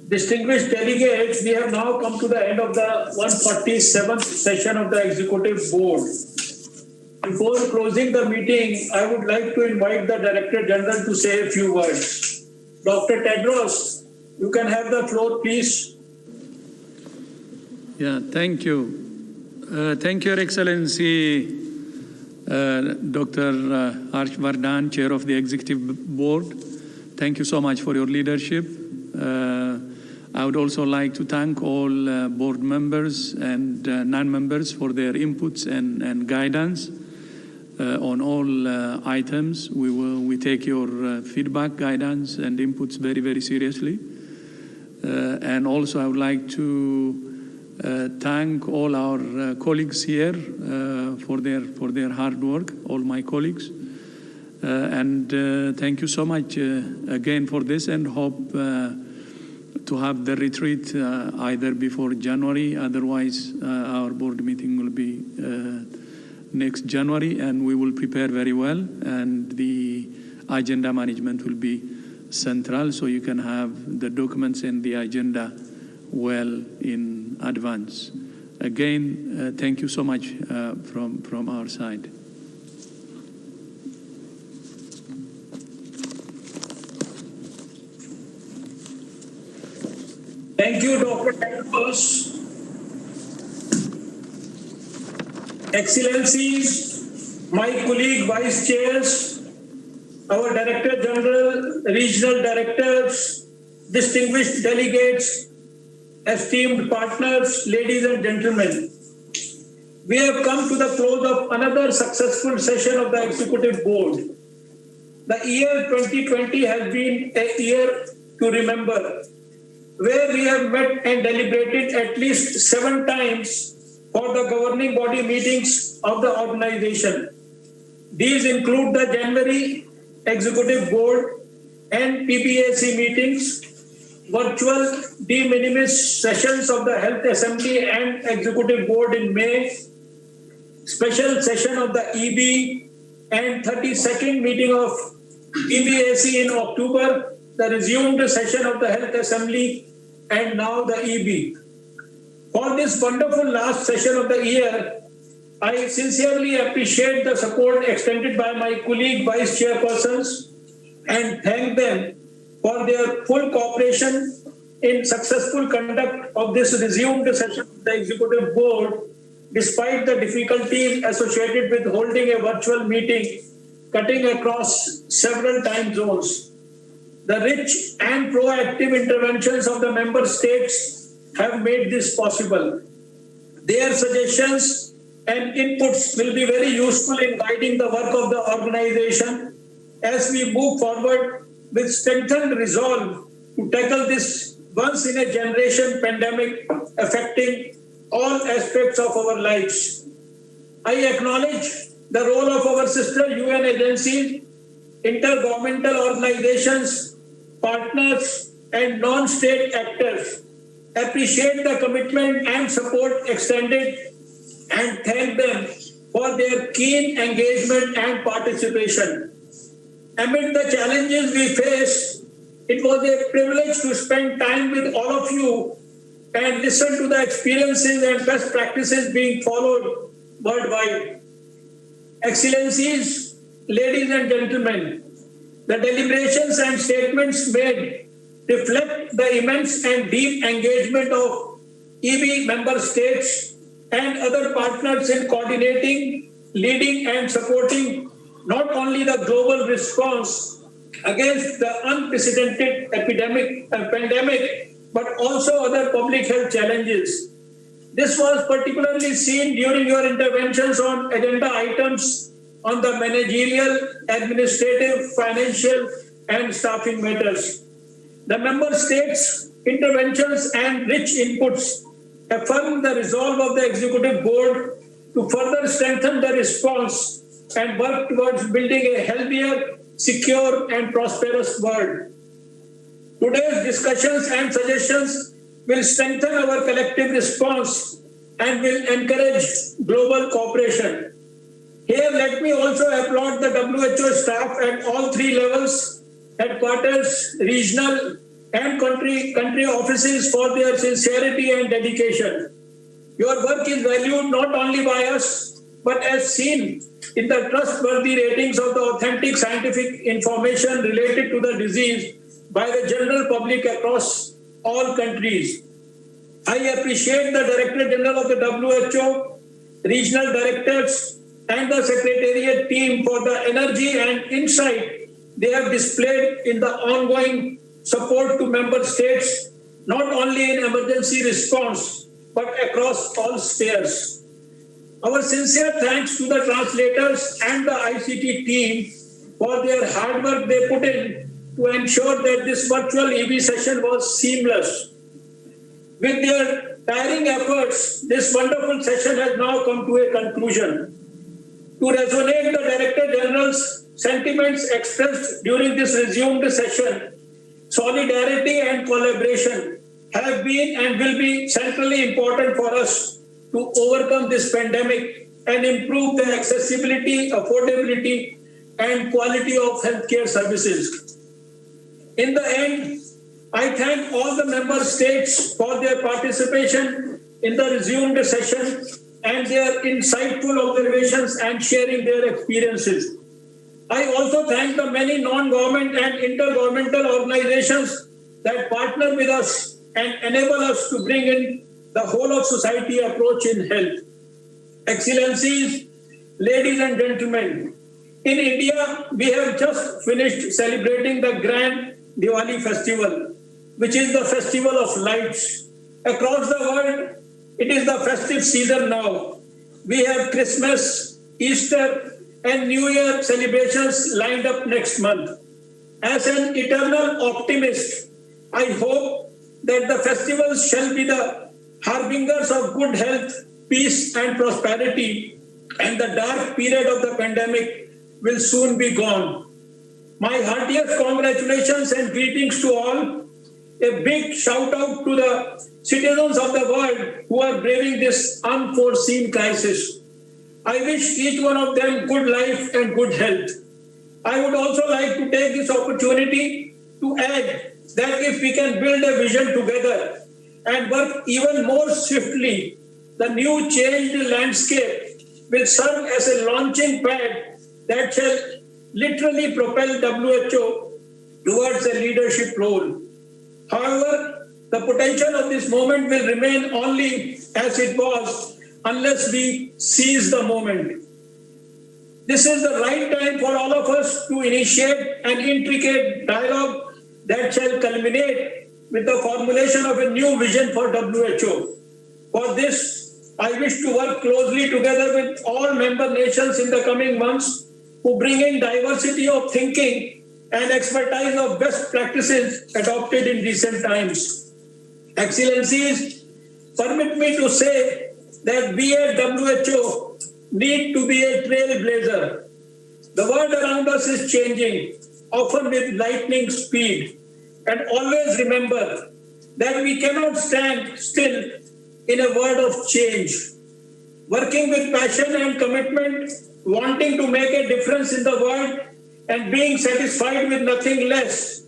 Distinguished delegates, we have now come to the end of the 147th session of the Executive Board. Before closing the meeting, I would like to invite the Director General to say a few words. Dr. Tedros, you can have the floor, please. Yeah, thank you. Thank you, Your Excellency, Dr. Harsh Vardhan, Chair of the Executive Board. Thank you so much for your leadership. I would also like to thank all board members and non-members for their inputs and guidance on all items. We take your feedback, guidance, and inputs very, very seriously. And also, I would like to thank all our colleagues here for their hard work, all my colleagues. And thank you so much again for this, and hope to have the retreat either before January. Otherwise, our board meeting will be next January, and we will prepare very well, and the agenda management will be central, so you can have the documents and the agenda well in advance. Again, thank you so much from our side. Thank you, Dr. Tedros. Excellencies, my colleague Vice Chairs, our Director General, Regional Directors, distinguished delegates, esteemed partners, ladies and gentlemen. We have come to the close of another successful session of the Executive Board. The year 2020 has been a year to remember, where we have met and deliberated at least 7 times for the governing body meetings of the organization. These include the January Executive Board and PPAC meetings, virtual de minimis sessions of the Health Assembly and Executive Board in May, special session of the EB, and 32nd meeting of PPAC in October, the resumed session of the Health Assembly, and now the EB. For this wonderful last session of the year, I sincerely appreciate the support extended by my colleague vice chairpersons and thank them for their full cooperation in successful conduct of this resumed session of the Executive Board, despite the difficulties associated with holding a virtual meeting cutting across several time zones. The rich and proactive interventions of the member states have made this possible. Their suggestions and inputs will be very useful in guiding the work of the organization as we move forward with strengthened resolve to tackle this once-in-a-generation pandemic affecting all aspects of our lives. I acknowledge the role of our sister UN agencies, intergovernmental organizations, partners, and non-state actors. Appreciate the commitment and support extended and thank them for their keen engagement and participation. Amid the challenges we face, it was a privilege to spend time with all of you and listen to the experiences and best practices being followed worldwide. Excellencies, ladies and gentlemen, the deliberations and statements made reflect the immense and deep engagement of EB member states and other partners in coordinating, leading, and supporting not only the global response against the unprecedented pandemic, but also other public health challenges. This was particularly seen during your interventions on agenda items on the managerial, administrative, financial, and staffing matters. The member states' interventions and rich inputs affirm the resolve of the Executive Board to further strengthen the response and work towards building a healthier, secure, and prosperous world. Today's discussions and suggestions will strengthen our collective response and will encourage global cooperation. Here, let me also applaud the WHO staff at all three levels, headquarters, regional, and country offices for their sincerity and dedication. Your work is valued not only by us, but as seen in the trustworthy ratings of the authentic scientific information related to the disease by the general public across all countries. I appreciate the Director General of the WHO, regional directors, and the Secretariat team for the energy and insight they have displayed in the ongoing support to member states, not only in emergency response, but across all spheres. Our sincere thanks to the translators and the ICT team for their hard work they put in to ensure that this virtual EB session was seamless. With their tiring efforts, this wonderful session has now come to a conclusion. To resonate the Director General's sentiments expressed during this resumed session, solidarity and collaboration have been and will be centrally important for us to overcome this pandemic and improve the accessibility, affordability, and quality of healthcare services. In the end, I thank all the member states for their participation in the resumed session and their insightful observations and sharing their experiences. I also thank the many non-government and intergovernmental organizations that partner with us and enable us to bring in the whole of society approach in health. Excellencies, ladies and gentlemen, in India, we have just finished celebrating the grand Diwali festival, which is the festival of lights. Across the world, it is the festive season now. We have Christmas, Easter, and New Year celebrations lined up next month. As an eternal optimist, I hope that the festivals shall be the harbingers of good health, peace, and prosperity, and the dark period of the pandemic will soon be gone. My heartiest congratulations and greetings to all. A big shout out to the citizens of the world who are braving this unforeseen crisis. I wish each one of them good life and good health. I would also like to take this opportunity to add that if we can build a vision together and work even more swiftly, the new changed landscape will serve as a launching pad that shall literally propel WHO towards a leadership role. However, the potential of this moment will remain only as it was unless we seize the moment. This is the right time for all of us to initiate an intricate dialogue that shall culminate with the formulation of a new vision for WHO. For this, I wish to work closely together with all member nations in the coming months who bring in diversity of thinking and expertise of best practices adopted in recent times. Excellencies, permit me to say that we at WHO need to be a trailblazer. The world around us is changing, often with lightning speed. And always remember that we cannot stand still in a world of change. Working with passion and commitment, wanting to make a difference in the world, and being satisfied with nothing less.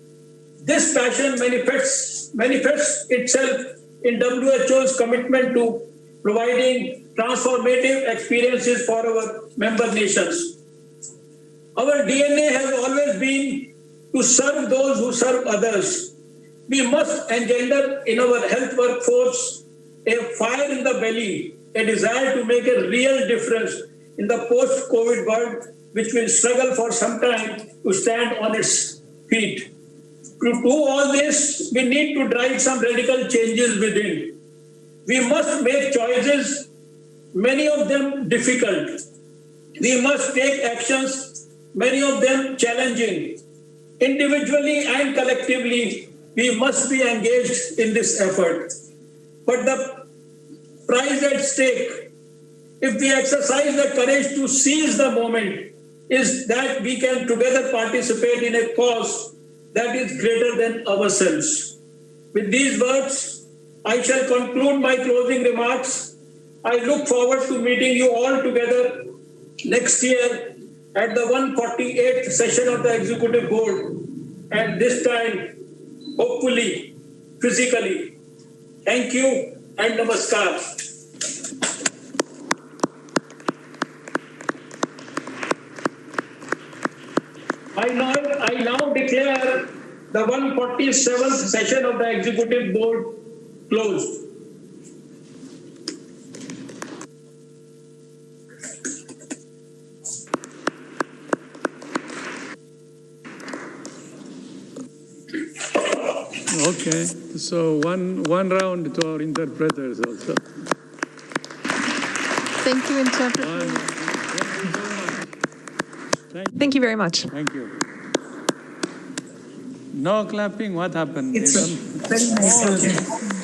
This passion manifests itself in WHO's commitment to providing transformative experiences for our member nations. Our DNA has always been to serve those who serve others. We must engender in our health workforce a fire in the belly a desire to make a real difference in the post-COVID world, which will struggle for some time to stand on its feet. To do all this, we need to drive some radical changes within. We must make choices, many of them difficult. We must take actions, many of them challenging. Individually and collectively, we must be engaged in this effort. But the prize at stake, if we exercise the courage to seize the moment, is that we can together participate in a cause that is greater than ourselves. With these words, I shall conclude my closing remarks. I look forward to meeting you all together next year at the 148th session of the Executive Board, and this time, hopefully, physically. Thank you and namaskar. I now declare the 147th session of the Executive Board closed. Okay, so one round to our interpreters also. Thank you, interpreters. Thank you very much. Thank you. No clapping, what happened? It's very nice.